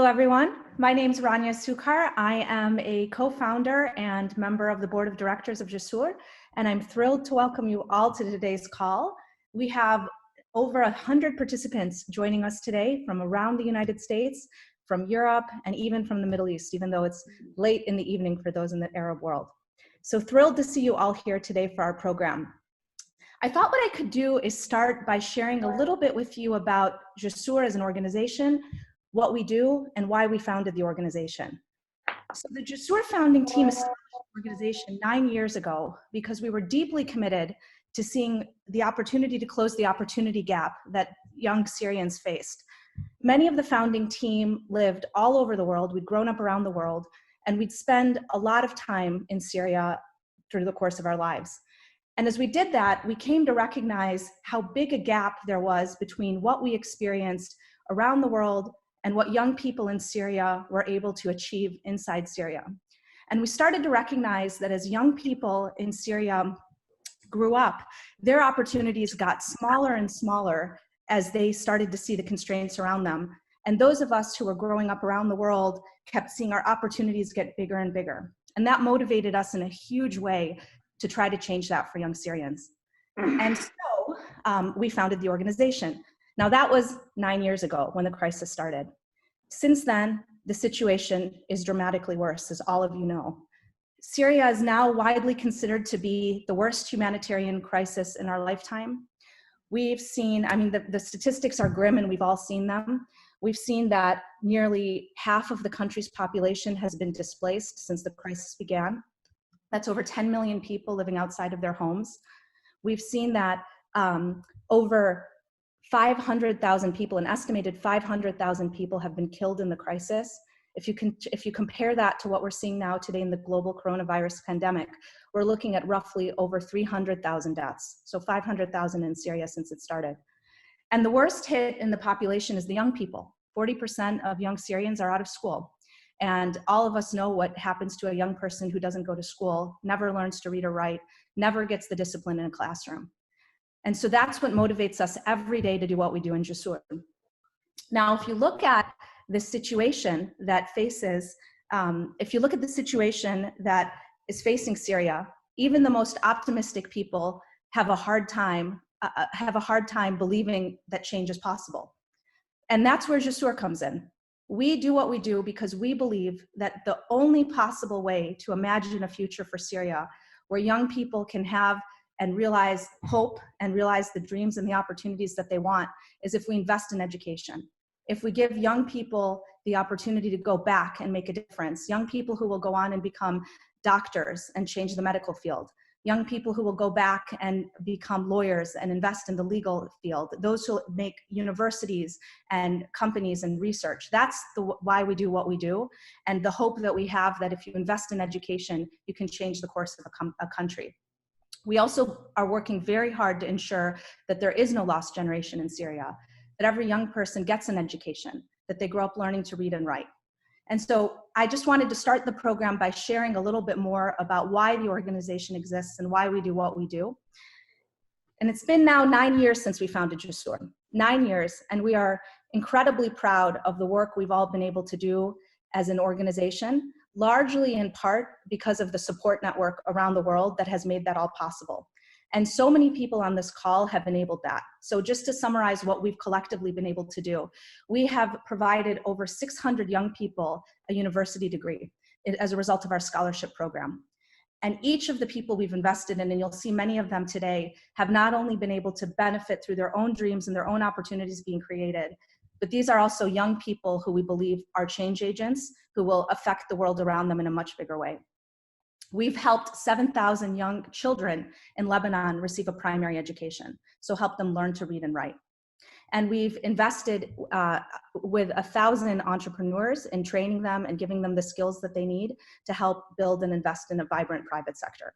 Hello, everyone. My name is Rania Sukhar. I am a co-founder and member of the board of directors of Jusoor, and I'm thrilled to welcome you all to today's call. We have over 100 participants joining us today from around the United States, from Europe, and even from the Middle East, even though it's late in the evening for those in the Arab world. So thrilled to see you all here today for our program. I thought what I could do is start by sharing a little bit with you about Jusoor as an organization, what we do, and why we founded the organization. So the Jusoor founding team established the organization 9 years ago because we were deeply committed to seeing the opportunity to close the opportunity gap that young Syrians faced. Many of the founding team lived all over the world. We'd grown up around the world, and we'd spend a lot of time in Syria through the course of our lives. And as we did that, we came to recognize how big a gap there was between what we experienced around the world and what young people in Syria were able to achieve inside Syria. And we started to recognize that as young people in Syria grew up, their opportunities got smaller and smaller as they started to see the constraints around them. And those of us who were growing up around the world kept seeing our opportunities get bigger and bigger. And that motivated us in a huge way to try to change that for young Syrians. And so we founded the organization. Now that was 9 years ago when the crisis started. Since then, the situation is dramatically worse, as all of you know. Syria is now widely considered to be the worst humanitarian crisis in our lifetime. We've seen, the statistics are grim and we've all seen them. We've seen that nearly half of the country's population has been displaced since the crisis began. That's over 10 million people living outside of their homes. We've seen that over 500,000 people, an estimated 500,000 people have been killed in the crisis. If you compare that to what we're seeing now today in the global coronavirus pandemic, we're looking at roughly over 300,000 deaths. So 500,000 in Syria since it started. And the worst hit in the population is the young people. 40% of young Syrians are out of school. And all of us know what happens to a young person who doesn't go to school, never learns to read or write, never gets the discipline in a classroom. And so that's what motivates us every day to do what we do in Jusoor. Now, if you look at the situation that faces, is facing Syria, even the most optimistic people have a hard time believing that change is possible. And that's where Jusoor comes in. We do what we do because we believe that the only possible way to imagine a future for Syria where young people can have and realize hope and realize the dreams and the opportunities that they want is if we invest in education. If we give young people the opportunity to go back and make a difference, young people who will go on and become doctors and change the medical field, young people who will go back and become lawyers and invest in the legal field, those who make universities and companies and research. That's why we do what we do, and the hope that we have that if you invest in education, you can change the course of a country. We also are working very hard to ensure that there is no lost generation in Syria, that every young person gets an education, that they grow up learning to read and write. And so I just wanted to start the program by sharing a little bit more about why the organization exists and why we do what we do. And it's been now 9 years since we founded Jusoor, 9 years, and we are incredibly proud of the work we've all been able to do as an organization, largely in part because of the support network around the world that has made that all possible. And so many people on this call have enabled that. So just to summarize what we've collectively been able to do, we have provided over 600 young people a university degree as a result of our scholarship program. And each of the people we've invested in, and you'll see many of them today, have not only been able to benefit through their own dreams and their own opportunities being created, but these are also young people who we believe are change agents who will affect the world around them in a much bigger way. We've helped 7,000 young children in Lebanon receive a primary education, so help them learn to read and write. And we've invested with 1,000 entrepreneurs in training them and giving them the skills that they need to help build and invest in a vibrant private sector.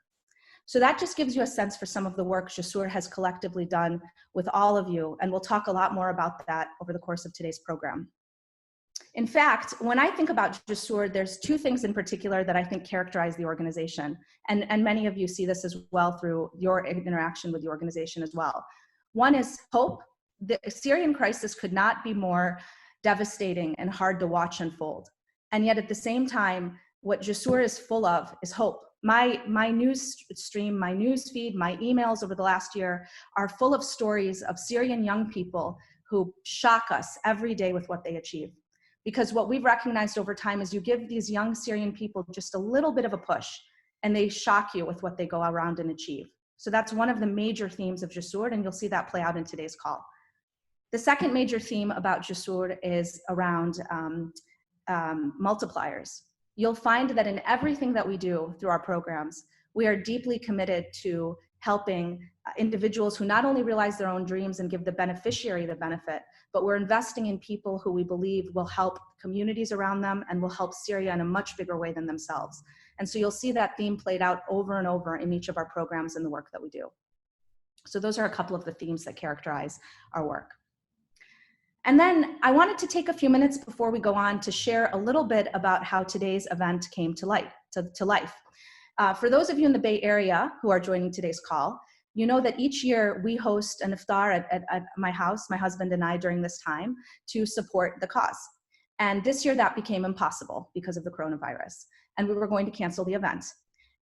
So that just gives you a sense for some of the work Jusoor has collectively done with all of you, and we'll talk a lot more about that over the course of today's program. In fact, when I think about Jusoor, there's two things in particular that I think characterize the organization, and many of you see this as well through your interaction with the organization as well. One is hope. The Syrian crisis could not be more devastating and hard to watch unfold. And yet at the same time, what Jusoor is full of is hope. My news stream, my news feed, my emails over the last year are full of stories of Syrian young people who shock us every day with what they achieve. Because what we've recognized over time is you give these young Syrian people just a little bit of a push and they shock you with what they go around and achieve. So that's one of the major themes of Jusoor, and you'll see that play out in today's call. The second major theme about Jusoor is around multipliers. You'll find that in everything that we do through our programs, we are deeply committed to helping individuals who not only realize their own dreams and give the beneficiary the benefit, but we're investing in people who we believe will help communities around them and will help Syria in a much bigger way than themselves. And so you'll see that theme played out over and over in each of our programs and the work that we do. So those are a couple of the themes that characterize our work. And then I wanted to take a few minutes before we go on to share a little bit about how today's event came to life. For those of you in the Bay Area who are joining today's call, you know that each year we host an iftar at my house, my husband and I, during this time to support the cause. And this year that became impossible because of the coronavirus, and we were going to cancel the event.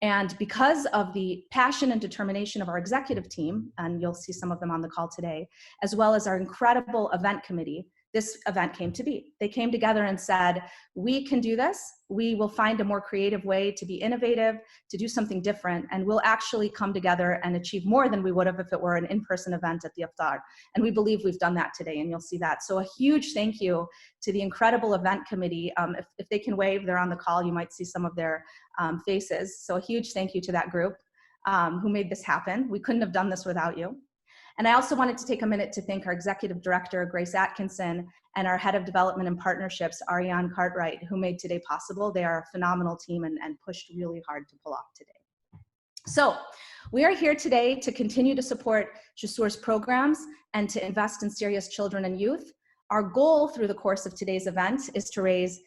And because of the passion and determination of our executive team, and you'll see some of them on the call today, as well as our incredible event committee, this event came to be. They came together and said, we can do this. We will find a more creative way to be innovative, to do something different, and we'll actually come together and achieve more than we would have if it were an in-person event at the iftar. And we believe we've done that today, and you'll see that. So a huge thank you to the incredible event committee. If they can wave, they're on the call, you might see some of their faces. So a huge thank you to that group who made this happen. We couldn't have done this without you. And I also wanted to take a minute to thank our executive director, Grace Atkinson, and our head of development and partnerships, Ariane Cartwright, who made today possible. They are a phenomenal team and pushed really hard to pull off today. So we are here today to continue to support Jusoor's programs and to invest in Syria's children and youth. Our goal through the course of today's event is to raise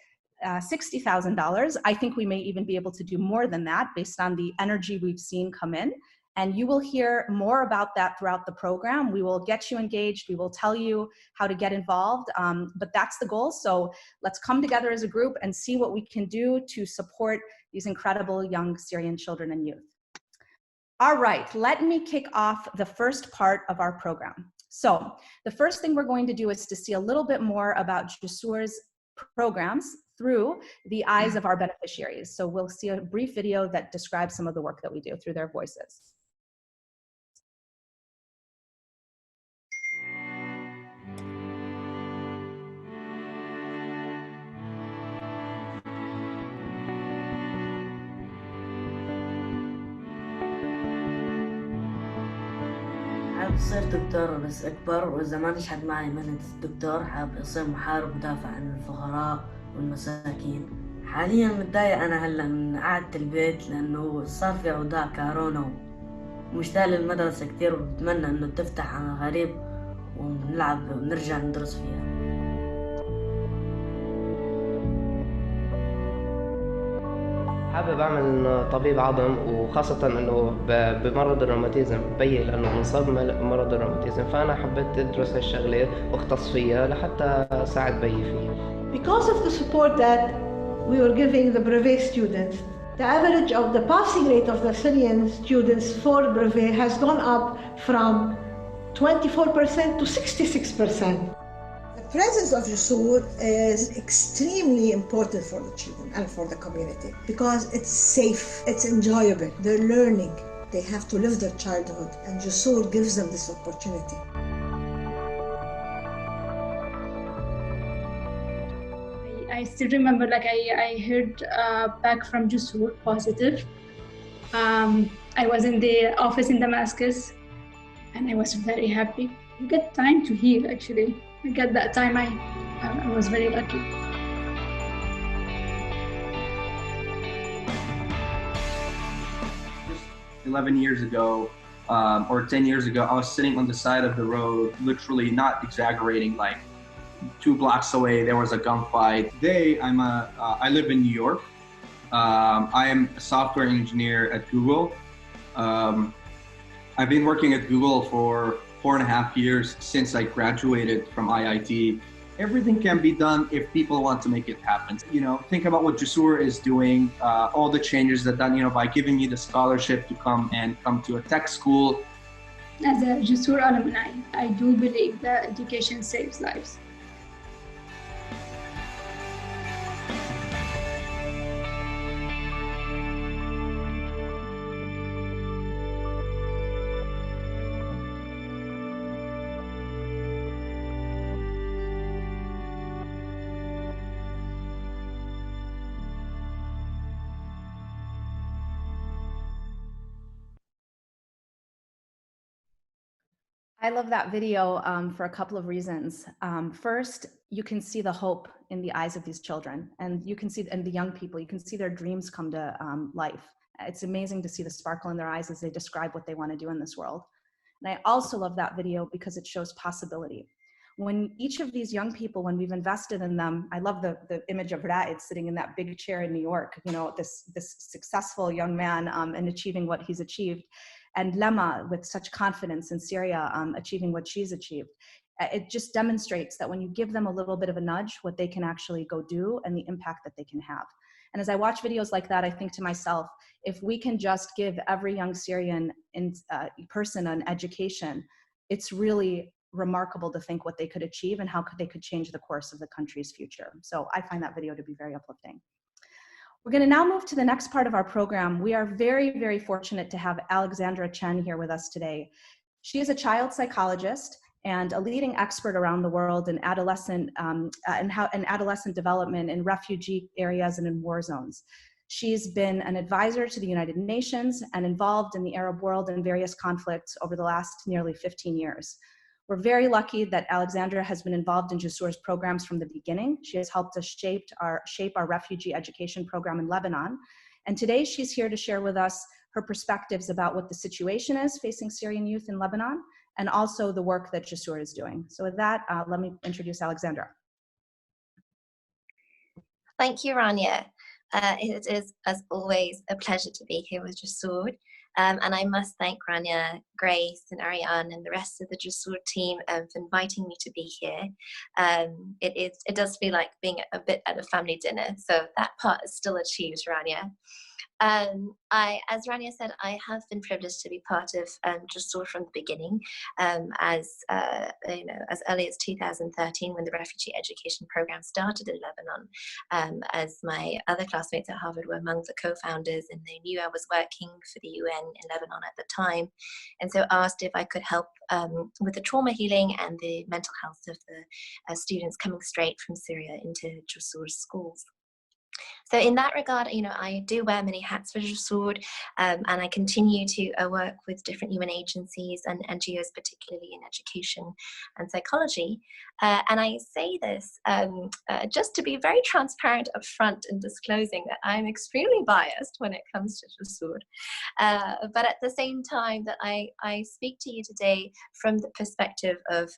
$60,000. I think we may even be able to do more than that based on the energy we've seen come in. And you will hear more about that throughout the program. We will get you engaged. We will tell you how to get involved, but that's the goal. So let's come together as a group and see what we can do to support these incredible young Syrian children and youth. All right, let me kick off the first part of our program. So the first thing we're going to do is to see a little bit more about Jusoor's programs through the eyes of our beneficiaries. So we'll see a brief video that describes some of the work that we do through their voices. حابب أصير دكتور بس أكبر، وإذا ما نجحت معي مهنة الدكتور حابب أصير محارب مدافع عن الفقراء والمساكين. حاليا متضايق أنا هلا من قعدة البيت لأنه صار في أوضاع كورونا، ومشتاق للمدرسة كتير وبتمنى إنه تفتح عن قريب ونلعب ونرجع ندرس فيها. حابب أعمل طبيب عظم، وخاصة إنه بمرض الروماتيزم بي، لأنه مصاب بمرض الروماتيزم، فأنا حبيت أدرس هالشغلة واختص فيها لحتى أساعد بي فيها. Because of the support that we were giving the brevet students, the average of the passing rate of the Syrian students for brevet has gone up from 24% to 66%. The presence of Jusoor is extremely important for the children and for the community because it's safe, it's enjoyable, they're learning, they have to live their childhood, and Jusoor gives them this opportunity. I still remember, like I heard back from Jusoor positive. I was in the office in Damascus and I was very happy. You get time to heal, actually. I got that time, I was very lucky. Just 11 years ago, or 10 years ago, I was sitting on the side of the road, literally not exaggerating, like 2 blocks away, there was a gunfight. Today, I live in New York. I am a software engineer at Google. I've been working at Google for 4.5 years since I graduated from IIT. Everything can be done if people want to make it happen. You know, think about what Jusoor is doing, all the changes that done, you know, by giving me the scholarship to come to a tech school. As a Jusoor alumni, I do believe that education saves lives. I love that video for a couple of reasons. First, you can see the hope in the eyes of these children, and you can see, and the young people, you can see their dreams come to life. It's amazing to see the sparkle in their eyes as they describe what they want to do in this world. And I also love that video because it shows possibility. When each of these young people, when we've invested in them, I love the image of Raed sitting in that big chair in New York, you know, this successful young man and achieving what he's achieved. And Lema with such confidence in Syria achieving what she's achieved. It just demonstrates that when you give them a little bit of a nudge, what they can actually go do and the impact that they can have. And as I watch videos like that, I think to myself, if we can just give every young Syrian person an education, it's really remarkable to think what they could achieve and how they could change the course of the country's future. So I find that video to be very uplifting. We're going to now move to the next part of our program. We are very, very fortunate to have Alexandra Chen here with us today. She is a child psychologist and a leading expert around the world in adolescent development in refugee areas and in war zones. She's been an advisor to the United Nations and involved in the Arab world in various conflicts over the last nearly 15 years. We're very lucky that Alexandra has been involved in Jusoor's programs from the beginning. She has helped us shape our refugee education program in Lebanon. And today she's here to share with us her perspectives about what the situation is facing Syrian youth in Lebanon and also the work that Jusoor is doing. So with that, let me introduce Alexandra. Thank you, Rania. It is, as always, a pleasure to be here with Jusoor. And I must thank Rania, Grace, and Ariane, and the rest of the Jusoor team for inviting me to be here. It does feel like being a bit at a family dinner, so that part is still achieved, Rania. As Rania said, I have been privileged to be part of Jusoor from the beginning, as early as 2013 when the refugee education program started in Lebanon. As my other classmates at Harvard were among the co-founders, and they knew I was working for the UN in Lebanon at the time, and so asked if I could help with the trauma healing and the mental health of the students coming straight from Syria into Jusoor's schools. So in that regard, I do wear many hats for Jusoor, and I continue to work with different UN agencies and NGOs, particularly in education and psychology. And I say this just to be very transparent up front in disclosing that I'm extremely biased when it comes to Jusoor. But at the same time that I speak to you today from the perspective of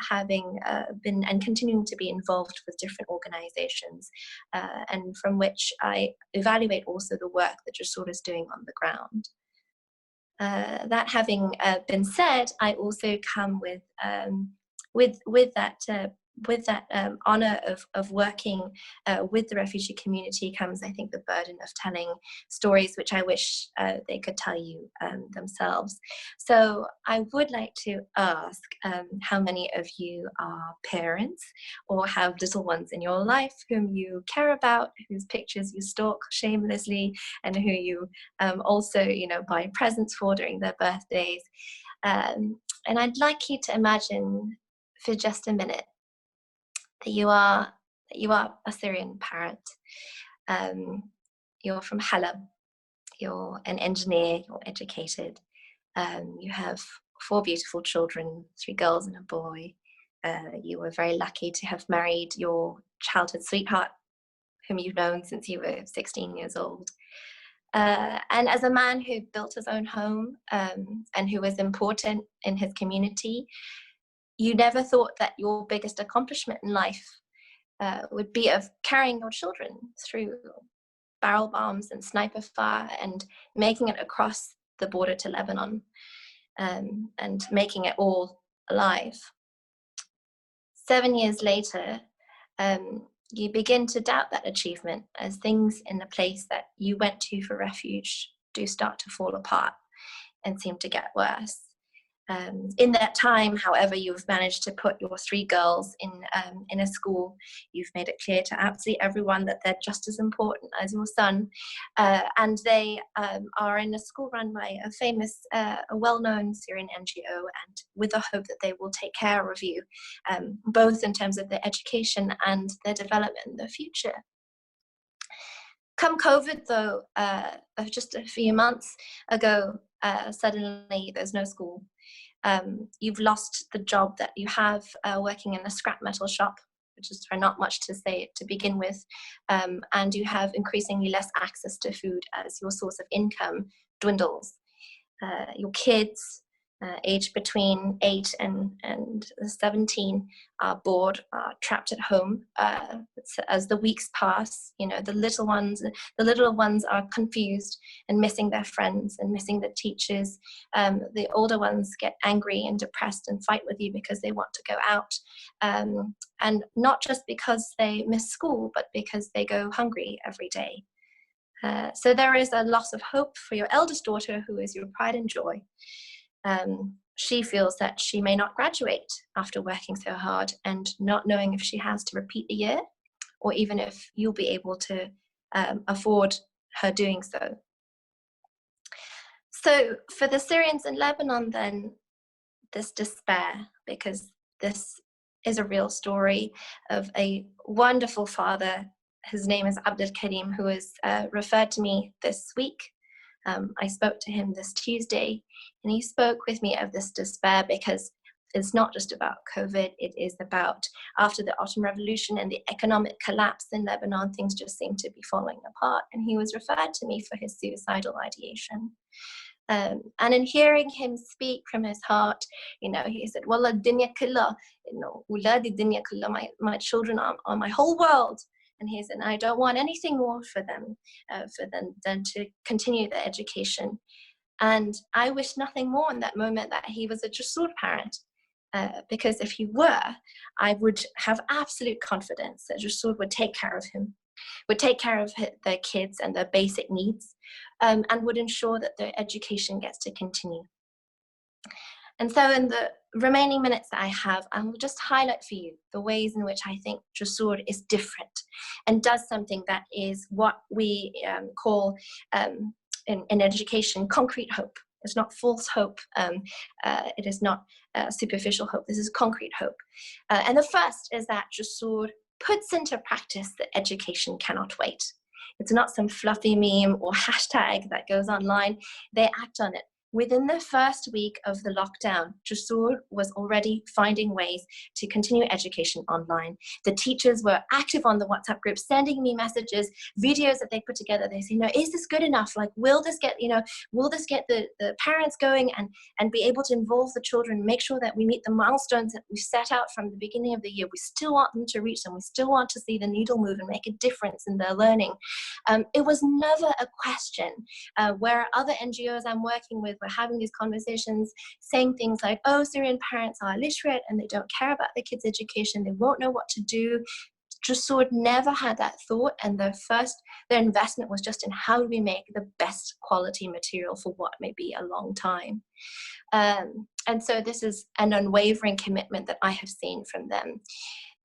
having been and continuing to be involved with different organizations, and from which I evaluate also the work that Jusoor is doing on the ground. That having been said, I also come with that honor of working with the refugee community comes, I think, the burden of telling stories which I wish they could tell you themselves. So I would like to ask how many of you are parents or have little ones in your life whom you care about, whose pictures you stalk shamelessly, and who you also, buy presents for during their birthdays. And I'd like you to imagine for just a minute that you are a Syrian parent. You're from Halab. You're an engineer. You're educated. You have 4 beautiful children, 3 girls and a boy. You were very lucky to have married your childhood sweetheart, whom you've known since you were 16 years old. And as a man who built his own home and who was important in his community, you never thought that your biggest accomplishment in life would be of carrying your children through barrel bombs and sniper fire and making it across the border to Lebanon, and making it all alive. 7 years later, you begin to doubt that achievement as things in the place that you went to for refuge do start to fall apart and seem to get worse. In that time, however, you've managed to put your 3 girls in a school. You've made it clear to absolutely everyone that they're just as important as your son, and they are in a school run by a famous, a well-known Syrian NGO, and with the hope that they will take care of you, both in terms of their education and their development in the future. Come COVID, though, just a few months ago, suddenly there's no school. You've lost the job that you have working in a scrap metal shop, which is for not much to say to begin with, and you have increasingly less access to food as your source of income dwindles. Your kids, aged between 8 and 17, are bored, are trapped at home. As the weeks pass, you know, the little ones are confused and missing their friends and missing the teachers. The older ones get angry and depressed and fight with you because they want to go out, and not just because they miss school, but because they go hungry every day. So there is a loss of hope for your eldest daughter, who is your pride and joy. She feels that she may not graduate after working so hard and not knowing if she has to repeat a year, or even if you'll be able to afford her doing so. So for the Syrians in Lebanon, then, this despair, because this is a real story of a wonderful father. His name is Abdul Karim, who was referred to me this week. I spoke to him this Tuesday, and he spoke with me of this despair because it's not just about COVID, it is about after the Autumn Revolution and the economic collapse in Lebanon, things just seem to be falling apart. And he was referred to me for his suicidal ideation. And in hearing him speak from his heart, you know, he said, Wallah dunya kulla, you know, uladi dunya kulla, my children are my whole world. And he said, I don't want anything more for them than to continue their education. And I wish nothing more in that moment that he was a Jusoor parent, because if he were, I would have absolute confidence that Jusoor would take care of him, would take care of their kids and their basic needs, and would ensure that their education gets to continue. And so in the remaining minutes that I have, I will just highlight for you the ways in which I think Jusoor is different and does something that is what we call in education concrete hope. It's not false hope. It is not superficial hope. This is concrete hope. And the first is that Jusoor puts into practice that education cannot wait. It's not some fluffy meme or hashtag that goes online. They act on it. Within the first week of the lockdown, Jusoor was already finding ways to continue education online. The teachers were active on the WhatsApp group, sending me messages, videos that they put together. They say, is this good enough? Like, will this get the parents going and be able to involve the children, make sure that we meet the milestones that we set out from the beginning of the year? We still want them to reach them. We still want to see the needle move and make a difference in their learning. It was never a question where other NGOs I'm working with were having these conversations, saying things like, Syrian parents are illiterate and they don't care about their kids' education, they won't know what to do. Jusoor never had that thought, and their investment was just in how do we make the best quality material for what may be a long time. And so this is an unwavering commitment that I have seen from them.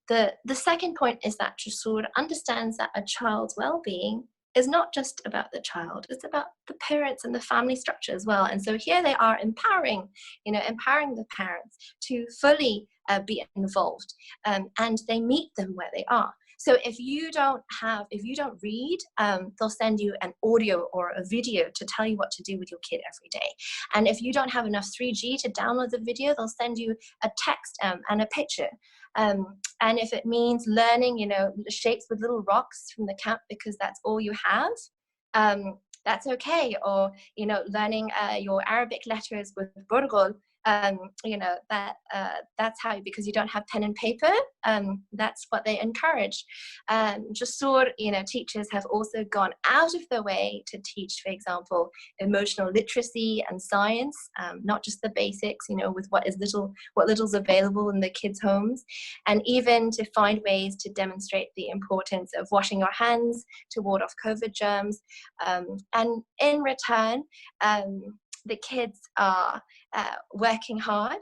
The second point is that Jusoor understands that a child's well-being is not just about the child, it's about the parents and the family structure as well. And so here they are empowering the parents to fully be involved, and they meet them where they are. So if you don't read, they'll send you an audio or a video to tell you what to do with your kid every day. And if you don't have enough 3G to download the video, they'll send you a text and a picture. And if it means learning, shapes with little rocks from the camp because that's all you have, that's okay. Or, learning your Arabic letters with burghul you know, that's how, because you don't have pen and paper, that's what they encourage. Jusoor, you know, teachers have also gone out of their way to teach, for example, emotional literacy and science, not just the basics, you know, with what little's available in the kids' homes, and even to find ways to demonstrate the importance of washing your hands to ward off COVID germs. And in return, the kids are working hard,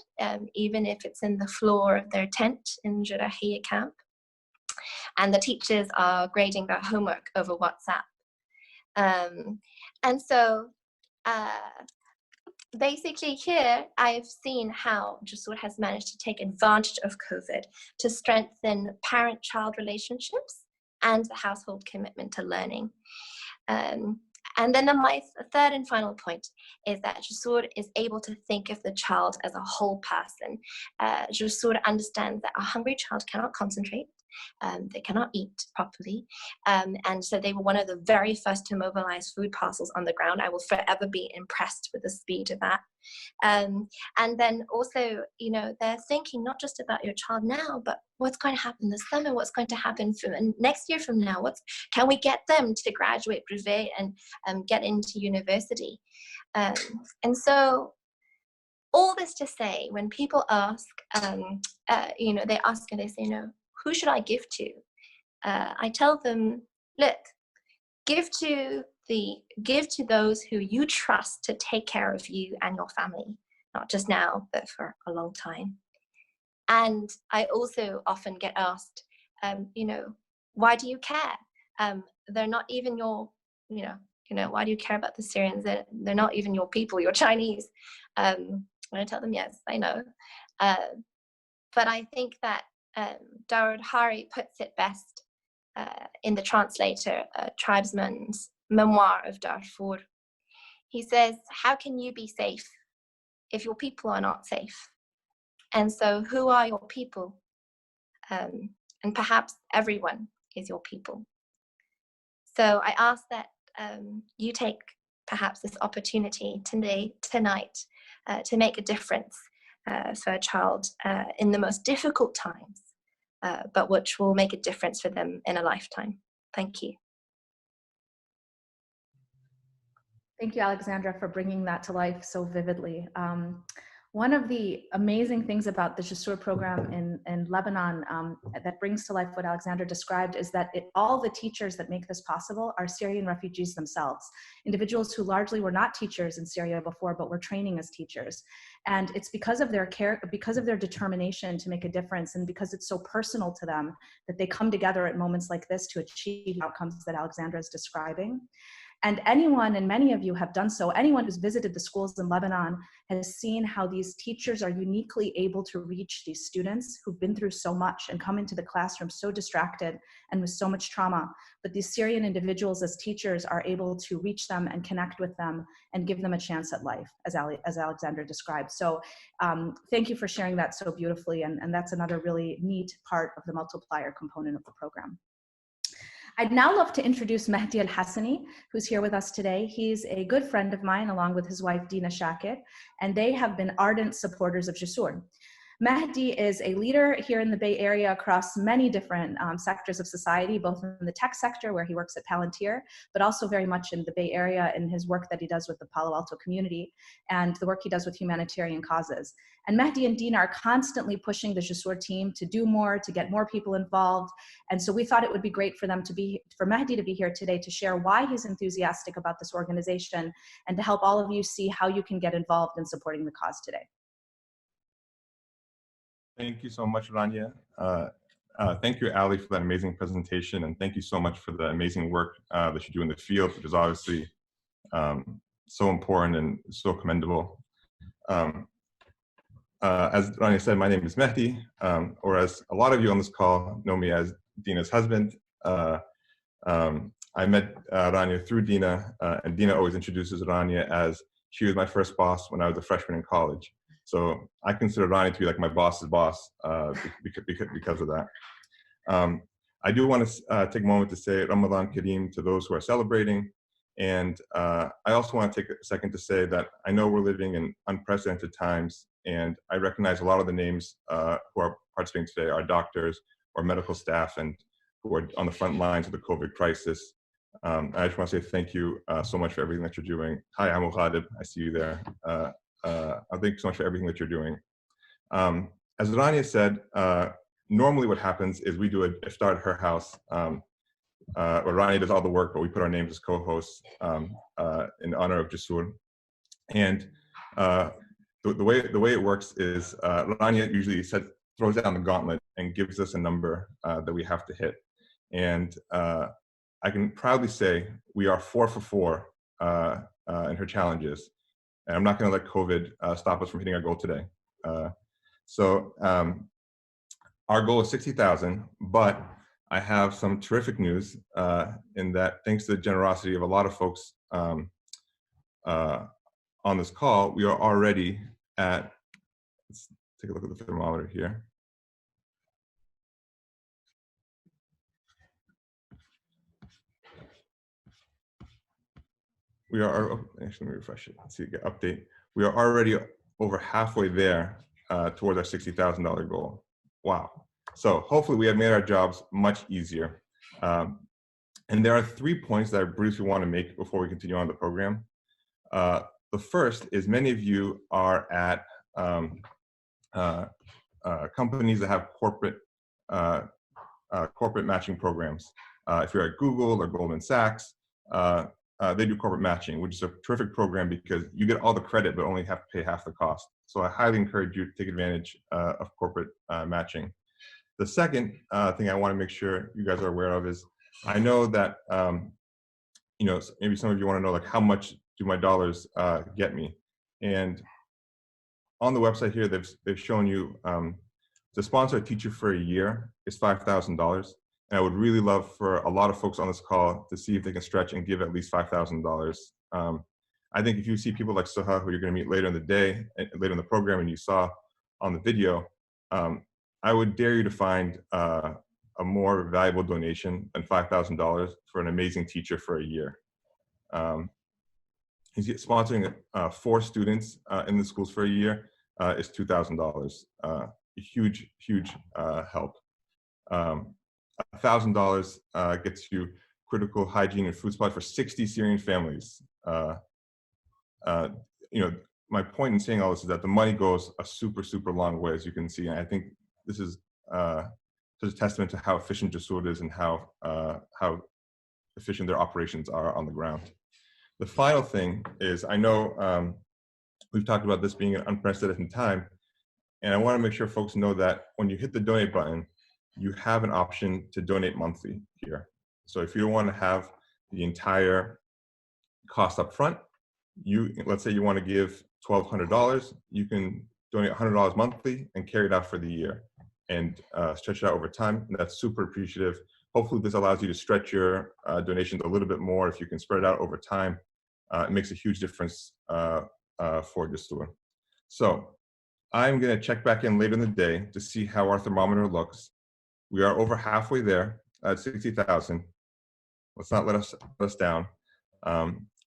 even if it's in the floor of their tent in Jurahiyya camp. And the teachers are grading their homework over WhatsApp. And so basically here, I've seen how Jusoor has managed to take advantage of COVID to strengthen parent-child relationships and the household commitment to learning. And then my third and final point is that Jusoor is able to think of the child as a whole person. Jusoor understands that a hungry child cannot concentrate, they cannot eat properly, and so they were one of the very first to mobilize food parcels on the ground. I will forever be impressed with the speed of that. And then also, you know, they're thinking not just about your child now, but what's going to happen this summer, what's going to happen next year from now, can we get them to graduate brevet and get into university. And so all this to say, when people ask, you know, they ask and they say, you know, who should I give to? I tell them, look, give to those who you trust to take care of you and your family, not just now, but for a long time. And I also often get asked, you know, why do you care? They're not even your, you know, why do you care about the Syrians? They're not even your people, you're Chinese. And I tell them, yes, I know. But I think that Dawood Hari puts it best in the translator, tribesman's memoir of Darfur. He says, how can you be safe if your people are not safe? And so who are your people? And perhaps everyone is your people. So I ask that you take perhaps this opportunity tonight to make a difference for a child in the most difficult times, but which will make a difference for them in a lifetime. Thank you. Thank you, Alexandra, for bringing that to life so vividly. One of the amazing things about the Jusoor program in Lebanon that brings to life what Alexandra described is that all the teachers that make this possible are Syrian refugees themselves, individuals who largely were not teachers in Syria before, but were training as teachers. And it's because of their care, because of their determination to make a difference, and because it's so personal to them that they come together at moments like this to achieve outcomes that Alexandra is describing. And anyone, and many of you have done so, anyone who's visited the schools in Lebanon has seen how these teachers are uniquely able to reach these students who've been through so much and come into the classroom so distracted and with so much trauma. But these Syrian individuals as teachers are able to reach them and connect with them and give them a chance at life, as Alexandra described. So thank you for sharing that so beautifully. And that's another really neat part of the multiplier component of the program. I'd now love to introduce Mehdi Al-Hassani, who's here with us today. He's a good friend of mine, along with his wife, Dina Shakir, and they have been ardent supporters of Jusoor. Mehdi is a leader here in the Bay Area across many different sectors of society, both in the tech sector, where he works at Palantir, but also very much in the Bay Area in his work that he does with the Palo Alto community and the work he does with humanitarian causes. And Mehdi and Dina are constantly pushing the Jusoor team to do more, to get more people involved. And so we thought it would be great for Mehdi to be here today to share why he's enthusiastic about this organization and to help all of you see how you can get involved in supporting the cause today. Thank you so much, Rania. Thank you, Ali, for that amazing presentation. And thank you so much for the amazing work that you do in the field, which is obviously so important and so commendable. As Rania said, my name is Mehdi, or as a lot of you on this call know me as Dina's husband. I met Rania through Dina, and Dina always introduces Rania as she was my first boss when I was a freshman in college. So I consider Rania to be like my boss's boss because of that. I do want to take a moment to say Ramadan Kareem to those who are celebrating. And I also want to take a second to say that I know we're living in unprecedented times, and I recognize a lot of the names who are participating today are doctors or medical staff and who are on the front lines of the COVID crisis. I just want to say thank you so much for everything that you're doing. Hi, I'm Khadib. I see you there. Thank you so much for everything that you're doing. As Rania said, normally what happens is we do a iftar at her house, where Rania does all the work, but we put our names as co-hosts in honor of Jusoor. And the way it works is Rania usually throws down the gauntlet and gives us a number that we have to hit. And I can proudly say we are 4 for 4 in her challenges. And I'm not going to let COVID stop us from hitting our goal today. So our goal is 60,000, but I have some terrific news in that thanks to the generosity of a lot of folks on this call, we are already at, let's take a look at the thermometer here. We are, actually let me refresh it, let's see, get update. We are already over halfway there towards our $60,000 goal. Wow. So hopefully we have made our jobs much easier. And there are 3 points that I briefly want to make before we continue on the program. The first is many of you are at companies that have corporate matching programs. If you're at Google or Goldman Sachs, they do corporate matching, which is a terrific program because you get all the credit but only have to pay half the cost. So I highly encourage you to take advantage of corporate matching. The second thing I want to make sure you guys are aware of is I know that you know, maybe some of you want to know like how much do my dollars get me, and on the website here they've shown you to sponsor a teacher for a year is $5,000. And I would really love for a lot of folks on this call to see if they can stretch and give at least $5,000. I think if you see people like Soha, who you're going to meet later in the day, later in the program, and you saw on the video, I would dare you to find a more valuable donation than $5,000 for an amazing teacher for a year. He's sponsoring 4 students in the schools for a year is $2,000. A huge, huge help. $1,000 gets you critical hygiene and food supplies for 60 Syrian families. You know, my point in saying all this is that the money goes a super, super long way, as you can see. And I think this is such a testament to how efficient Jusoor is and how efficient their operations are on the ground. The final thing is, I know we've talked about this being an unprecedented time, and I want to make sure folks know that when you hit the donate button, you have an option to donate monthly here. So if you don't want to have the entire cost up front, let's say you want to give $1,200, you can donate $100 monthly and carry it out for the year and stretch it out over time. And that's super appreciative. Hopefully this allows you to stretch your donations a little bit more. If you can spread it out over time, it makes a huge difference for Jusoor. So I'm going to check back in later in the day to see how our thermometer looks. We are over halfway there at 60,000. Let's not let us down.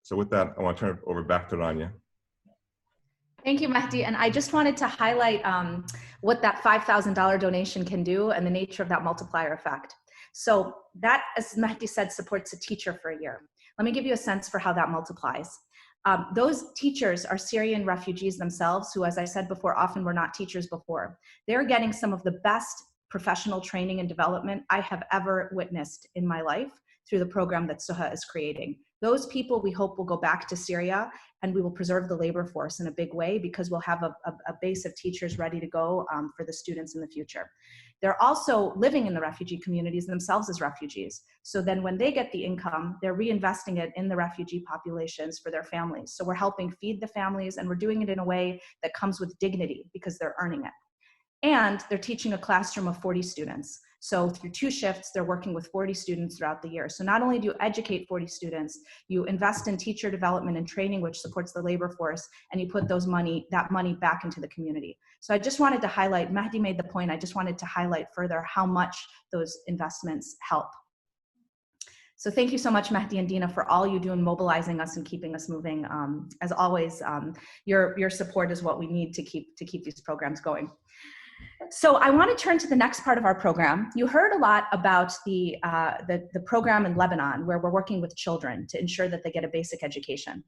So with that, I want to turn it over back to Rania. Thank you, Mehdi. And I just wanted to highlight what that $5,000 donation can do and the nature of that multiplier effect. So that, as Mehdi said, supports a teacher for a year. Let me give you a sense for how that multiplies. Those teachers are Syrian refugees themselves who, as I said before, often were not teachers before. They're getting some of the best professional training and development I have ever witnessed in my life through the program that Soha is creating. Those people we hope will go back to Syria, and we will preserve the labor force in a big way because we'll have a base of teachers ready to go for the students in the future. They're also living in the refugee communities themselves as refugees. So then when they get the income, they're reinvesting it in the refugee populations for their families. So we're helping feed the families, and we're doing it in a way that comes with dignity because they're earning it. And they're teaching a classroom of 40 students. So through 2 shifts, they're working with 40 students throughout the year. So not only do you educate 40 students, you invest in teacher development and training, which supports the labor force, and you put that money back into the community. So I just wanted to highlight, Mehdi made the point, I just wanted to highlight further how much those investments help. So thank you so much, Mehdi and Dina, for all you do in mobilizing us and keeping us moving. As always, your support is what we need to keep these programs going. So I want to turn to the next part of our program. You heard a lot about the program in Lebanon, where we're working with children to ensure that they get a basic education.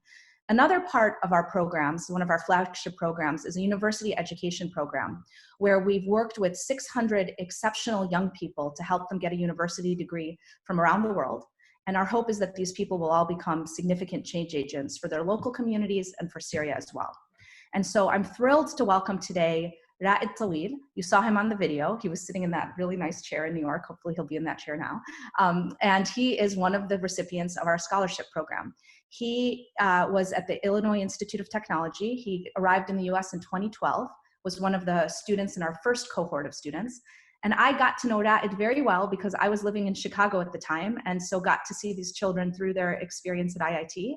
Another part of our programs, one of our flagship programs, is a university education program, where we've worked with 600 exceptional young people to help them get a university degree from around the world. And our hope is that these people will all become significant change agents for their local communities and for Syria as well. And so I'm thrilled to welcome today Ra'ed Tawil. You saw him on the video. He was sitting in that really nice chair in New York. Hopefully he'll be in that chair now. And he is one of the recipients of our scholarship program. He was at the Illinois Institute of Technology. He arrived in the US in 2012, was one of the students in our first cohort of students. And I got to know Ra'ed very well because I was living in Chicago at the time, and so got to see these children through their experience at IIT.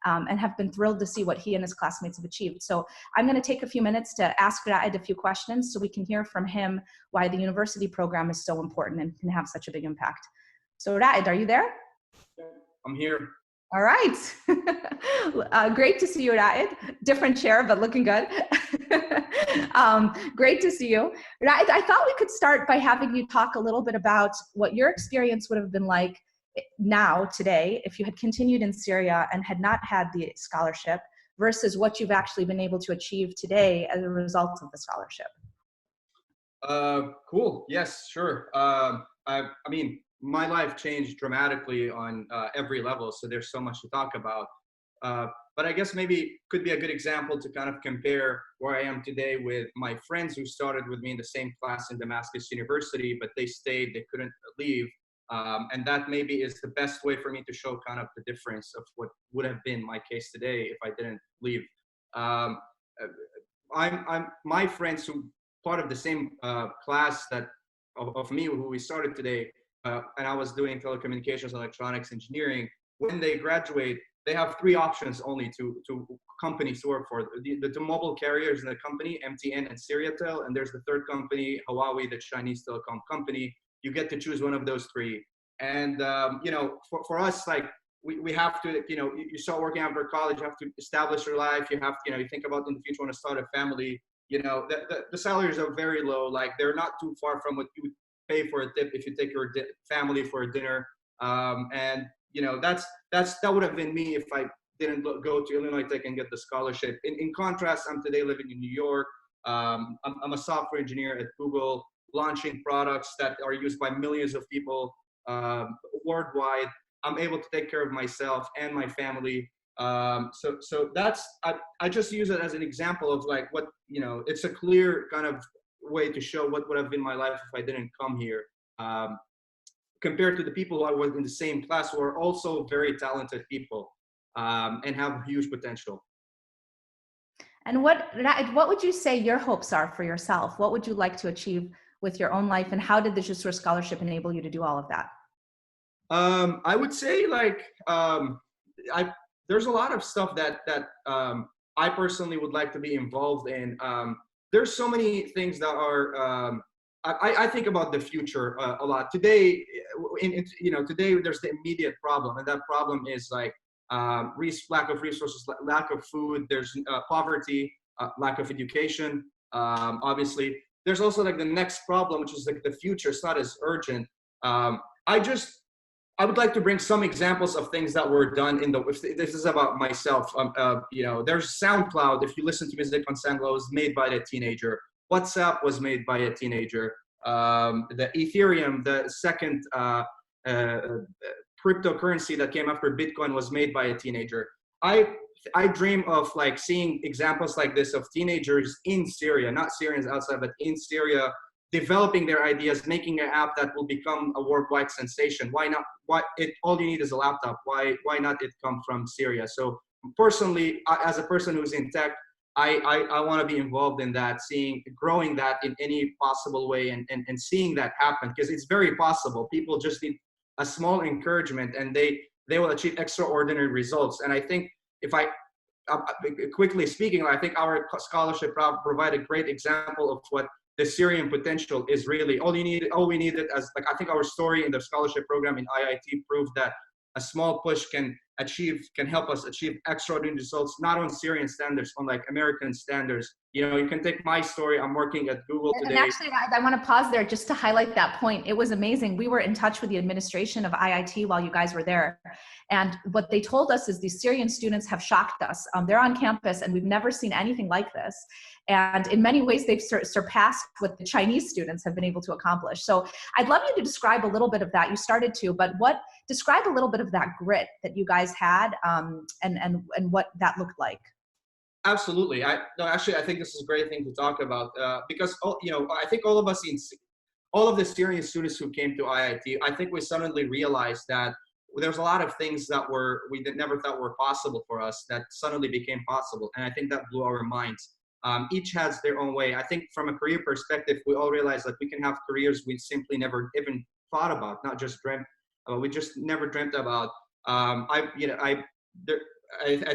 And have been thrilled to see what he and his classmates have achieved. So I'm going to take a few minutes to ask Ra'ed a few questions so we can hear from him why the university program is so important and can have such a big impact. So Ra'ed, are you there? I'm here. All right. Great to see you, Ra'ed. Different chair, but looking good. Great to see you. Ra'ed, I thought we could start by having you talk a little bit about what your experience would have been like now, today, if you had continued in Syria and had not had the scholarship versus what you've actually been able to achieve today as a result of the scholarship. Cool. Yes, sure. I mean, my life changed dramatically on every level, so there's so much to talk about. But I guess maybe could be a good example to kind of compare where I am today with my friends who started with me in the same class in Damascus University, but they stayed, they couldn't leave. And that maybe is the best way for me to show kind of the difference of what would have been my case today if I didn't leave. My friends who part of the same class that of me who we started today, and I was doing telecommunications, electronics, engineering. When they graduate, they have three options only to companies to work for. The two mobile carriers in the company, MTN and Syriatel, and there's the third company, Huawei, the Chinese telecom company. You get to choose one of those three. And, you know, for us, like, we have to, you know, you start working after college, you have to establish your life. You have to, you know, you think about in the future, want to start a family. You know, the salaries are very low. Like, they're not too far from what you would pay for a tip if you take your family for a dinner. And, you know, that would have been me if I didn't go to Illinois Tech and get the scholarship. In contrast, I'm today living in New York. I'm a software engineer at Google, launching products that are used by millions of people worldwide. I'm able to take care of myself and my family. So that's, I just use it as an example of like what, you know, it's a clear kind of way to show what would have been my life if I didn't come here. Compared to the people who I was in the same class who are also very talented people and have huge potential. And what would you say your hopes are for yourself? What would you like to achieve with your own life, and how did the Jusoor Scholarship enable you to do all of that? I would say like there's a lot of stuff that I personally would like to be involved in. There's so many things that are I think about the future a lot. Today, today there's the immediate problem, and that problem is like lack of resources, lack of food. There's poverty, lack of education. Obviously, there's also like the next problem, which is like the future. It's not as urgent. I would like to bring some examples of things that were done in if this is about myself. You know, there's SoundCloud. If you listen to music on SoundCloud, it was made by a teenager. WhatsApp was made by a teenager. The Ethereum, the second cryptocurrency that came after Bitcoin, was made by a teenager. I dream of like seeing examples like this of teenagers in Syria, not Syrians outside, but in Syria, developing their ideas, making an app that will become a worldwide sensation. Why not? All you need is a laptop. Why not it come from Syria? So personally, as a person who's in tech, I want to be involved in that, growing that in any possible way and seeing that happen, because it's very possible. People just need a small encouragement and they will achieve extraordinary results. And I think quickly speaking, I think our scholarship provide a great example of what the Syrian potential is really. All we needed as like, I think our story in the scholarship program in IIT proved that a small push can help us achieve extraordinary results, not on Syrian standards, on like American standards. You know, you can take my story. I'm working at Google today. And actually, I want to pause there just to highlight that point. It was amazing. We were in touch with the administration of IIT while you guys were there. And what they told us is these Syrian students have shocked us. They're on campus and we've never seen anything like this. And in many ways, they've surpassed what the Chinese students have been able to accomplish. So I'd love you to describe a little bit of that. You started to, but describe a little bit of that grit that you guys had and what that looked like. Absolutely. I think this is a great thing to talk about because, I think all of the Syrian students who came to IIT, I think we suddenly realized that there's a lot of things that we never thought were possible for us that suddenly became possible. And I think that blew our minds. Each has their own way. I think from a career perspective, we all realize that we can have careers we simply never even thought about, not just dreamt. We just never dreamt about. I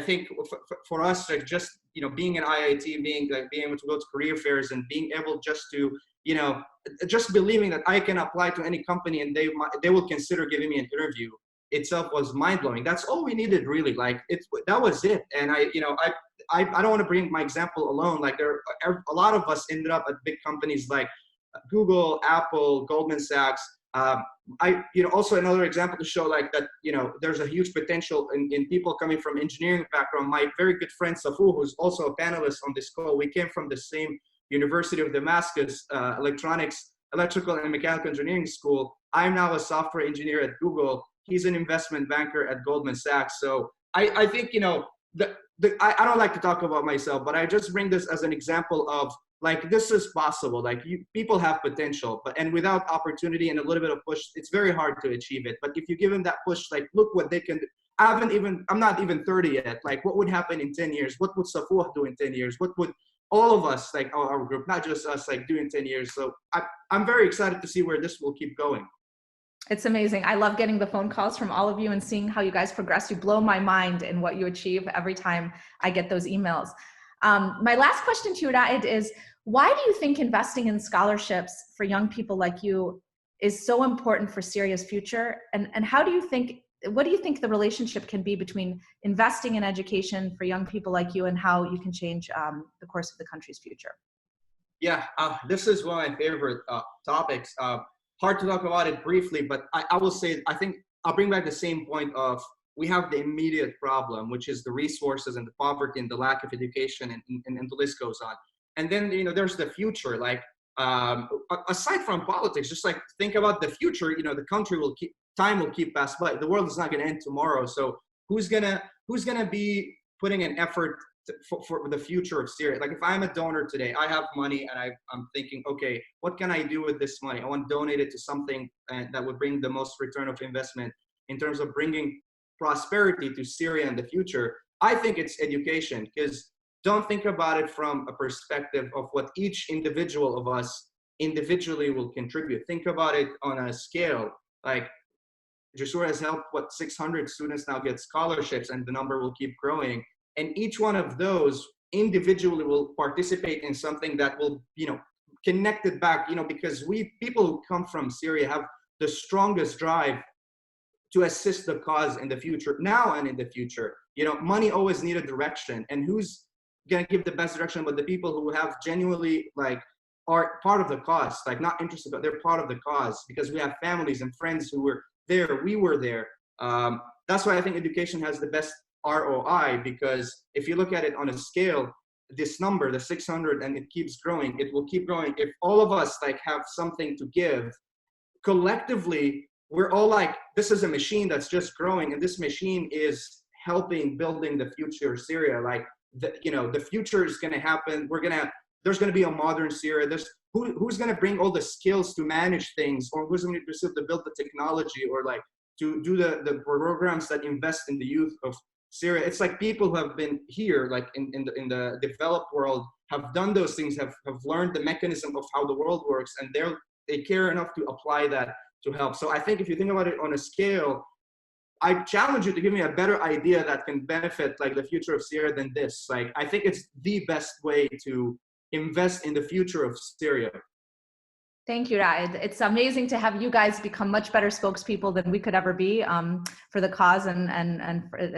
think for us, like just being in IIT, being able to go to career fairs and being able just to just believing that I can apply to any company and they will consider giving me an interview itself was mind blowing. That's all we needed, really. Like that was it. And I don't want to bring my example alone. Like a lot of us ended up at big companies like Google, Apple, Goldman Sachs. Also another example to show like that, there's a huge potential in people coming from engineering background. My very good friend Safu, who's also a panelist on this call, we came from the same University of Damascus, electrical and mechanical engineering school. I'm now a software engineer at Google. He's an investment banker at Goldman Sachs. So I think, I don't like to talk about myself, but I just bring this as an example of like, this is possible. Like people have potential, and without opportunity and a little bit of push, it's very hard to achieve it. But if you give them that push, like, look what they can do. I'm not even 30 yet. Like, what would happen in 10 years? What would Safuh do in 10 years? What would all of us, like our group, not just us, like do in 10 years? So I'm very excited to see where this will keep going. It's amazing. I love getting the phone calls from all of you and seeing how you guys progress. You blow my mind in what you achieve every time I get those emails. My last question to you, Raed, is why do you think investing in scholarships for young people like you is so important for Syria's future? And what do you think the relationship can be between investing in education for young people like you and how you can change the course of the country's future? Yeah, this is one of my favorite topics. Hard to talk about it briefly, but I will say, I think I'll bring back the same point of we have the immediate problem, which is the resources and the poverty and the lack of education, and the list goes on. And then, there's the future, like aside from politics, just like think about the future, the country time will keep pass by. The world is not going to end tomorrow. So who's gonna be putting an effort for the future of Syria? Like if I'm a donor today, I have money and I'm thinking, okay, what can I do with this money? I want to donate it to something that would bring the most return of investment in terms of bringing prosperity to Syria in the future. I think it's education, because don't think about it from a perspective of what each individual of us individually will contribute. Think about it on a scale. Like Jusoor has helped 600 students now get scholarships, and the number will keep growing. And each one of those individually will participate in something that will, connect it back, because people who come from Syria have the strongest drive to assist the cause in the future, now and in the future. Money always need a direction, and who's going to give the best direction but the people who have genuinely, like, are part of the cause, like not interested, but they're part of the cause, because we have families and friends who were there, we were there. That's why I think education has the best ROI, because if you look at it on a scale, this number, the 600, and it keeps growing, it will keep growing. If all of us like have something to give collectively, we're all like, this is a machine that's just growing, and this machine is helping building the future of Syria. Like the future is going to happen. There's going to be a modern Syria. Who's going to bring all the skills to manage things, or who's going to build the technology, or like to do the programs that invest in the youth of Syria. It's like people who have been here, like in the developed world, have done those things, have learned the mechanism of how the world works, and they care enough to apply that to help. So I think if you think about it on a scale, I challenge you to give me a better idea that can benefit like the future of Syria than this. Like, I think it's the best way to invest in the future of Syria. Thank you, Raed. It's amazing to have you guys become much better spokespeople than we could ever be for the cause and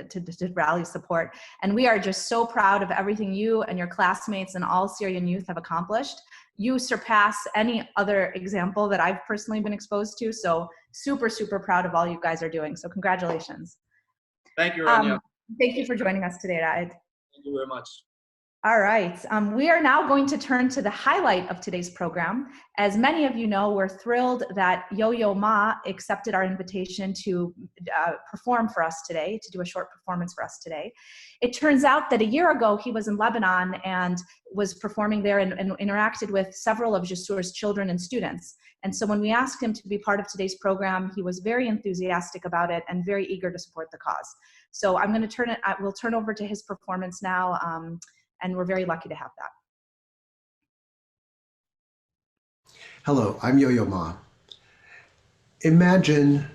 to rally support. And we are just so proud of everything you and your classmates and all Syrian youth have accomplished. You surpass any other example that I've personally been exposed to. So super, super proud of all you guys are doing. So congratulations. Thank you, Rania. Thank you for joining us today, Raed. Thank you very much. All right, we are now going to turn to the highlight of today's program. As many of you know, we're thrilled that Yo-Yo Ma accepted our invitation to perform for us today, to do a short performance for us today. It turns out that a year ago, he was in Lebanon and was performing there and interacted with several of Jusoor's children and students. And so when we asked him to be part of today's program, he was very enthusiastic about it and very eager to support the cause. So I'm going to we'll turn over to his performance now. And we're very lucky to have that. Hello, I'm Yo-Yo Ma. Imagine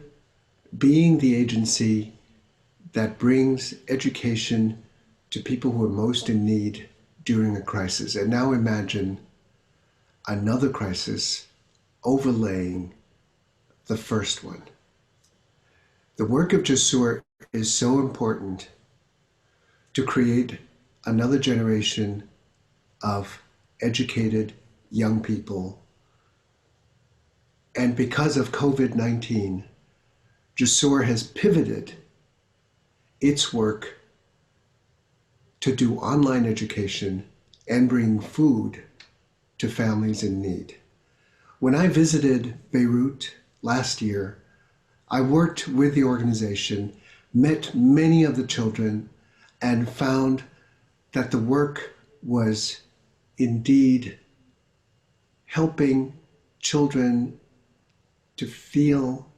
being the agency that brings education to people who are most in need during a crisis. And now imagine another crisis overlaying the first one. The work of Jusoor is so important to create another generation of educated young people. And because of COVID-19, Jusoor has pivoted its work to do online education and bring food to families in need. When I visited Beirut last year, I worked with the organization, met many of the children, and found that the work was indeed helping children to feel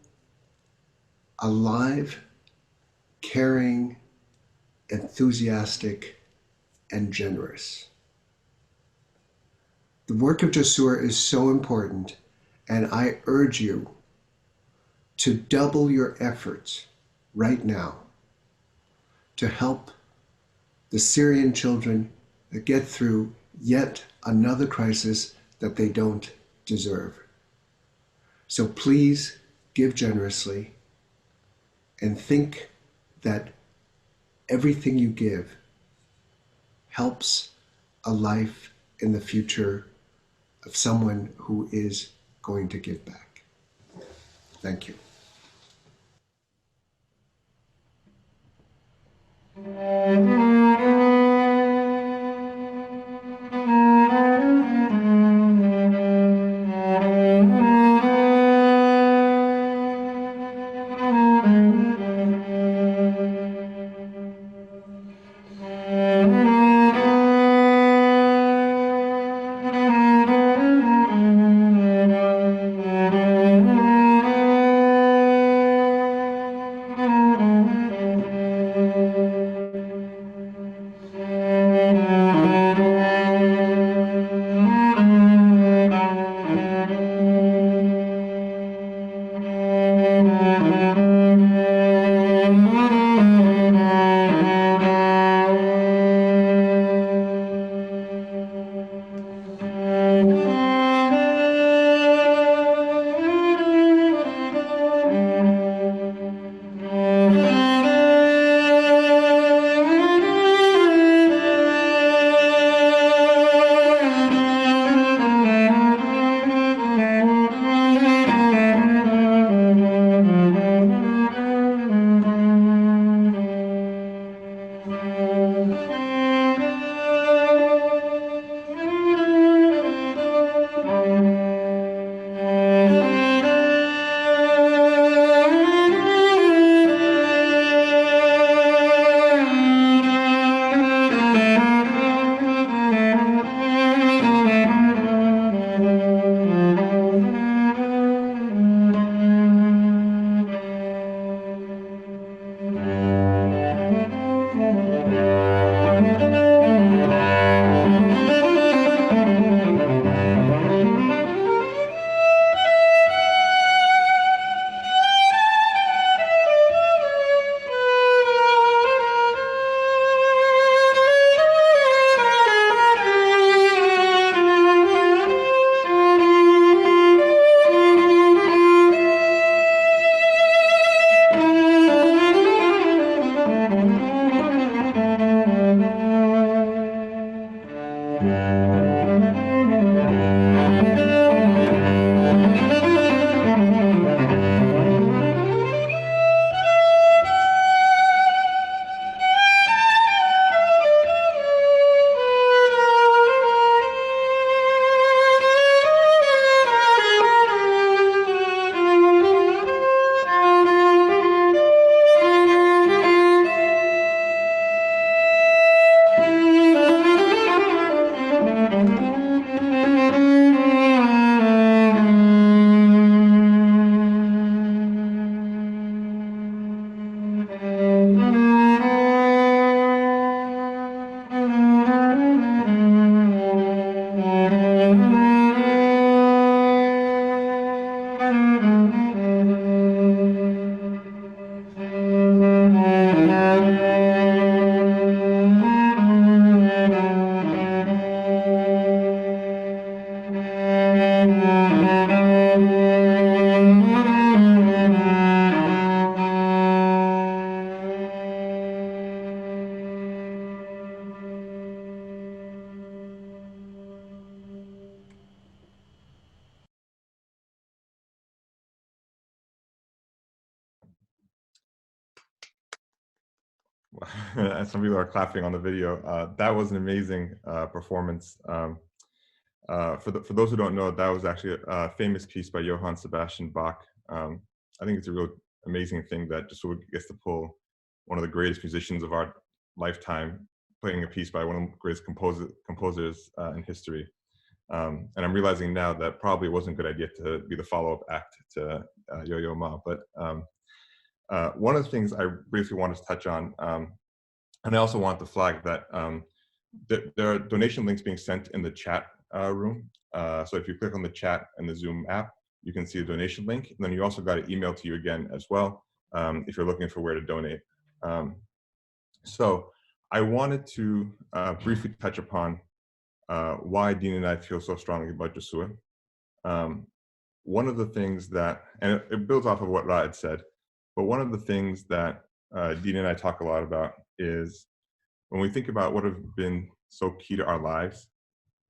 alive, caring, enthusiastic, and generous. The work of Jusoor is so important, and I urge you to double your efforts right now to help the Syrian children get through yet another crisis that they don't deserve. So please give generously and think that everything you give helps a life in the future of someone who is going to give back. Thank you. And some people are clapping on the video. That was an amazing performance. For those who don't know, that was actually a famous piece by Johann Sebastian Bach. I think it's a real amazing thing that Jusoor gets to pull one of the greatest musicians of our lifetime, playing a piece by one of the greatest composers in history. And I'm realizing now that probably wasn't a good idea to be the follow-up act to Yo-Yo Ma. But one of the things I briefly wanted to touch on, and I also want to flag that there are donation links being sent in the chat room. So if you click on the chat in the Zoom app, you can see a donation link. And then you also got an email to you again as well, if you're looking for where to donate. So I wanted to briefly touch upon why Dean and I feel so strongly about Jusoor. One of the things that, and it builds off of what Ra had said, but one of the things that Dean and I talk a lot about is when we think about what have been so key to our lives,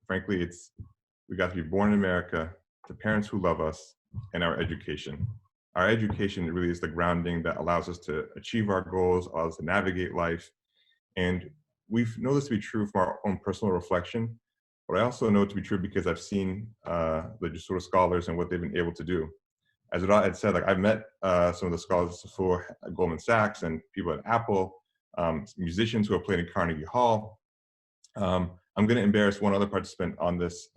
frankly, it's we got to be born in America, to parents who love us, and our education. Our education really is the grounding that allows us to achieve our goals, allows us to navigate life. And we know this to be true from our own personal reflection, but I also know it to be true because I've seen the Jusoor scholars and what they've been able to do. As Ra had said, like I've met some of the scholars for Goldman Sachs and people at Apple, musicians who have played in Carnegie Hall. I'm going to embarrass one other participant on this.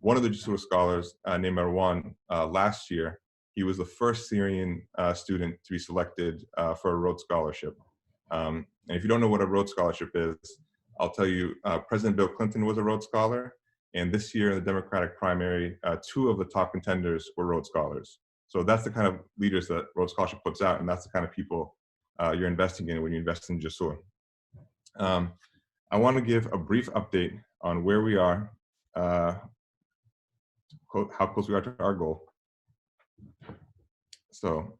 One of the Jusoor scholars named Marwan last year, he was the first Syrian student to be selected for a Rhodes Scholarship. And if you don't know what a Rhodes Scholarship is, I'll tell you, President Bill Clinton was a Rhodes Scholar. And this year in the Democratic primary, 2 of the top contenders were Rhodes Scholars. So that's the kind of leaders that Rhodes Scholarship puts out, and that's the kind of people you're investing in when you invest in Jusoor. I want to give a brief update on where we are, how close we are to our goal. So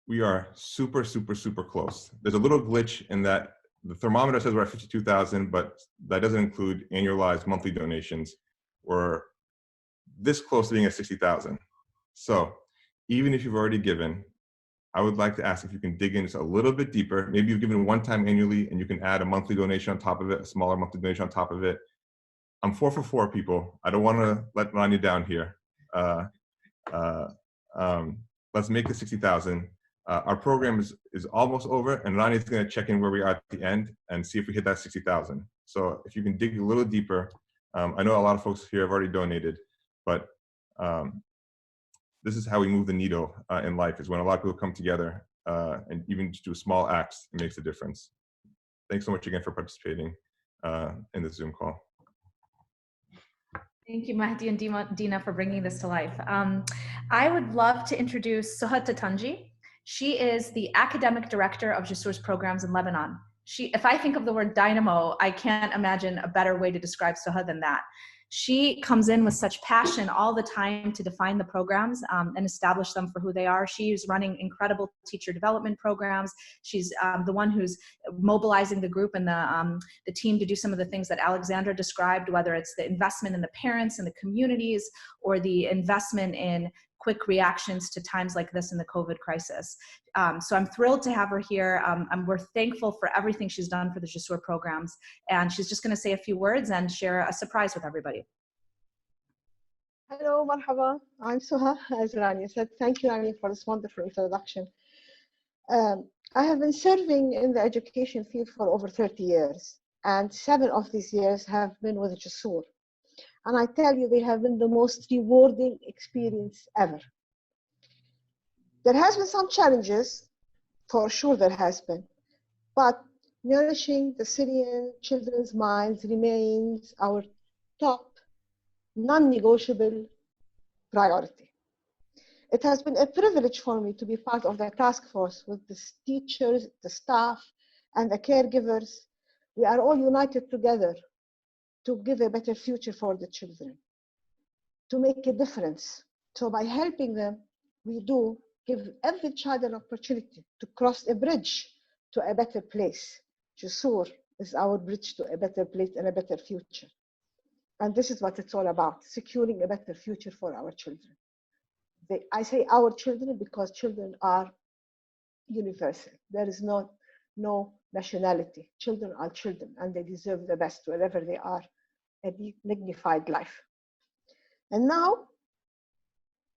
we are super, super, super close. There's a little glitch in that the thermometer says we're at 52,000, but that doesn't include annualized monthly donations. We're this close to being at 60,000. So even if you've already given, I would like to ask if you can dig in just a little bit deeper. Maybe you've given one time annually and you can add a monthly donation on top of it, a smaller monthly donation on top of it. I'm 4 for 4, people. I don't want to let Rania down here. Let's make it 60,000. Our program is almost over, and Rania's going to check in where we are at the end and see if we hit that 60,000. So if you can dig a little deeper, I know a lot of folks here have already donated, but this is how we move the needle in life, is when a lot of people come together and even just do small acts, it makes a difference. Thanks so much again for participating in this Zoom call. Thank you, Mahdi and Dina, for bringing this to life. I would love to introduce Suhad Tatanji. She is the academic director of Jusoor's programs in Lebanon. If I think of the word dynamo, I can't imagine a better way to describe Suhad than that. She comes in with such passion all the time to define the programs and establish them for who they are. She is running incredible teacher development programs. She's the one who's mobilizing the group and the team to do some of the things that Alexandra described, whether it's the investment in the parents and the communities or the investment in quick reactions to times like this in the COVID crisis. So I'm thrilled to have her here. We're thankful for everything she's done for the Jusoor programs. And she's just going to say a few words and share a surprise with everybody. Hello, marhaba. I'm Suha, as Rania said. Thank you, Rania, for this wonderful introduction. I have been serving in the education field for over 30 years, and 7 of these years have been with Jusoor. And I tell you, they have been the most rewarding experience ever. There has been some challenges, for sure there has been, but nourishing the Syrian children's minds remains our top, non-negotiable priority. It has been a privilege for me to be part of the task force with the teachers, the staff, and the caregivers. We are all united together to give a better future for the children, to make a difference. So by helping them, we do give every child an opportunity to cross a bridge to a better place. Jusoor is our bridge to a better place and a better future. And this is what it's all about, securing a better future for our children. I say our children because children are universal. There is no nationality. Children are children, and they deserve the best wherever they are, a dignified life. And now,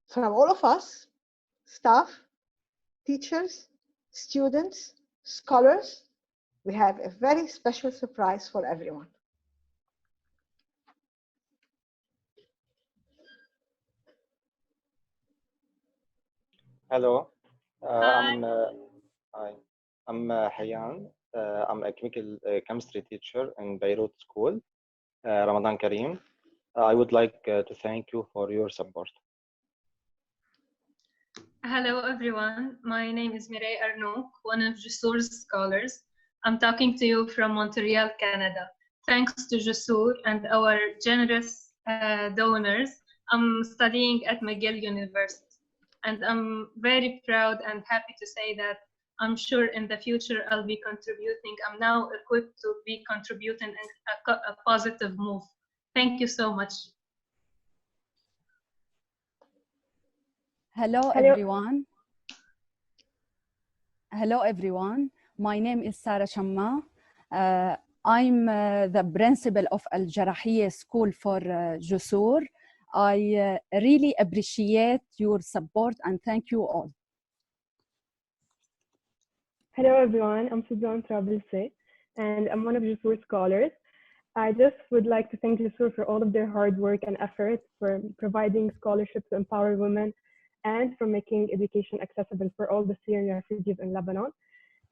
from all of us, staff, teachers, students, scholars, we have a very special surprise for everyone. Hello, I'm Hayyan. I'm a chemical chemistry teacher in Beirut School. Ramadan Kareem. I would like to thank you for your support. Hello everyone, my name is Mireille Arnouk, one of Jusoor's scholars. I'm talking to you from Montreal, Canada. Thanks to Jusoor and our generous donors, I'm studying at McGill University. And I'm very proud and happy to say that I'm sure in the future I'll be contributing. I'm now equipped to be contributing a positive move. Thank you so much. Hello everyone. Hello everyone. My name is Sarah Shamma. I'm the principal of Al Jarahiyya School for Jusoor. I really appreciate your support and thank you all. Hello everyone, I'm Suzanne Trabilse and I'm one of Jusoor scholars. I just would like to thank Jusoor for all of their hard work and efforts for providing scholarships to empower women and for making education accessible for all the Syrian refugees in Lebanon.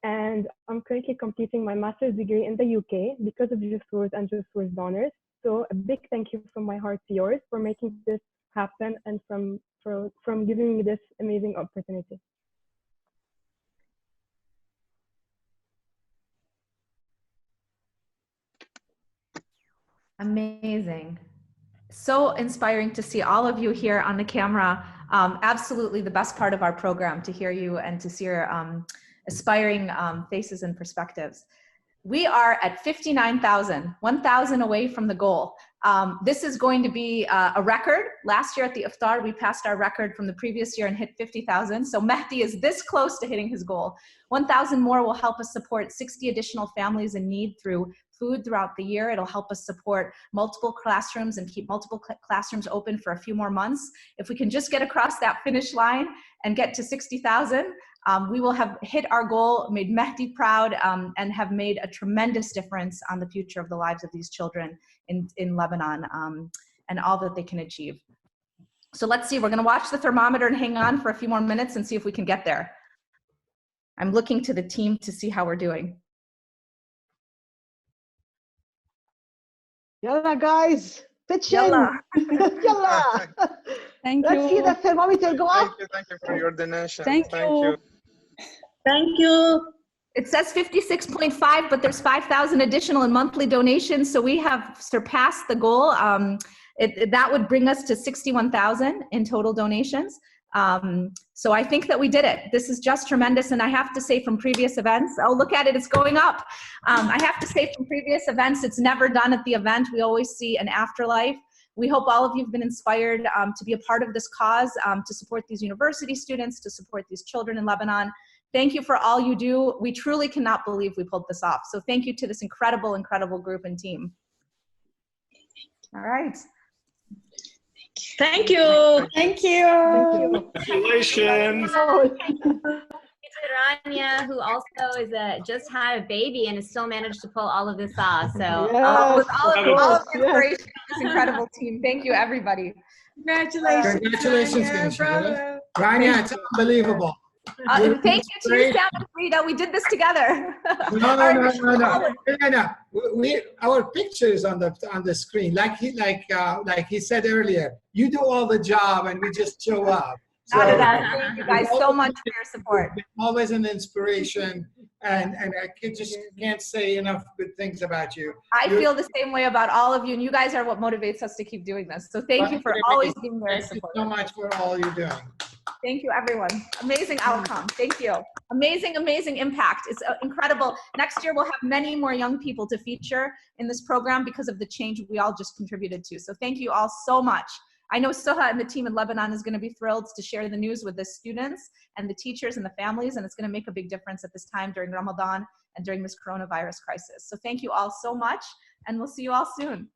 And I'm currently completing my master's degree in the UK because of Jusoor's and Jusoor's donors. So a big thank you from my heart to yours for making this happen and from giving me this amazing opportunity. Amazing. So inspiring to see all of you here on the camera. Absolutely the best part of our program, to hear you and to see your aspiring faces and perspectives. We are at 59,000, 1,000 away from the goal. This is going to be a record. Last year at the Iftar, we passed our record from the previous year and hit 50,000. So Mehdi is this close to hitting his goal. 1,000 more will help us support 60 additional families in need through food throughout the year. It'll help us support multiple classrooms and keep multiple classrooms open for a few more months. If we can just get across that finish line and get to 60,000, we will have hit our goal, made Mehdi proud, and have made a tremendous difference on the future of the lives of these children in Lebanon and all that they can achieve. So let's see, we're gonna watch the thermometer and hang on for a few more minutes and see if we can get there. I'm looking to the team to see how we're doing. Yalla guys, pitch in. Yalla. Yalla. Thank Let's you. see the thermometer go up. Thank you for your donation. Thank you. Thank you. It says 56.5, but there's 5,000 additional in monthly donations. So we have surpassed the goal. that would bring us to 61,000 in total donations. So I think that we did it. This is just tremendous. And I have to say from previous events, oh, look at it, it's going up. I have to say from previous events, it's never done at the event. We always see an afterlife. We hope all of you have been inspired to be a part of this cause, to support these university students, to support these children in Lebanon. Thank you for all you do. We truly cannot believe we pulled this off. So thank you to this incredible, incredible group and team. All right. Thank you. Thank you. Congratulations. Rania, who also is just had a baby and has still managed to pull all of this off. So with all of the inspiration of this incredible team. Thank you, everybody. Congratulations. Congratulations, Rania, it's unbelievable. Thank you to you, Sam and Frida. We did this together. No. Our pictures on the screen, like he said earlier. You do all the job, and we just show up. So, thank you guys so much for your support. Always an inspiration, and I just can't say enough good things about you. I feel the same way about all of you, and you guys are what motivates us to keep doing this. So thank you for always being very supportive. Thank you so much for all you're doing. Thank you, everyone. Amazing outcome. Thank you. Amazing, amazing impact. It's incredible. Next year, we'll have many more young people to feature in this program because of the change we all just contributed to. So thank you all so much. I know Suha and the team in Lebanon is going to be thrilled to share the news with the students and the teachers and the families, and it's going to make a big difference at this time during Ramadan and during this coronavirus crisis. So thank you all so much, and we'll see you all soon.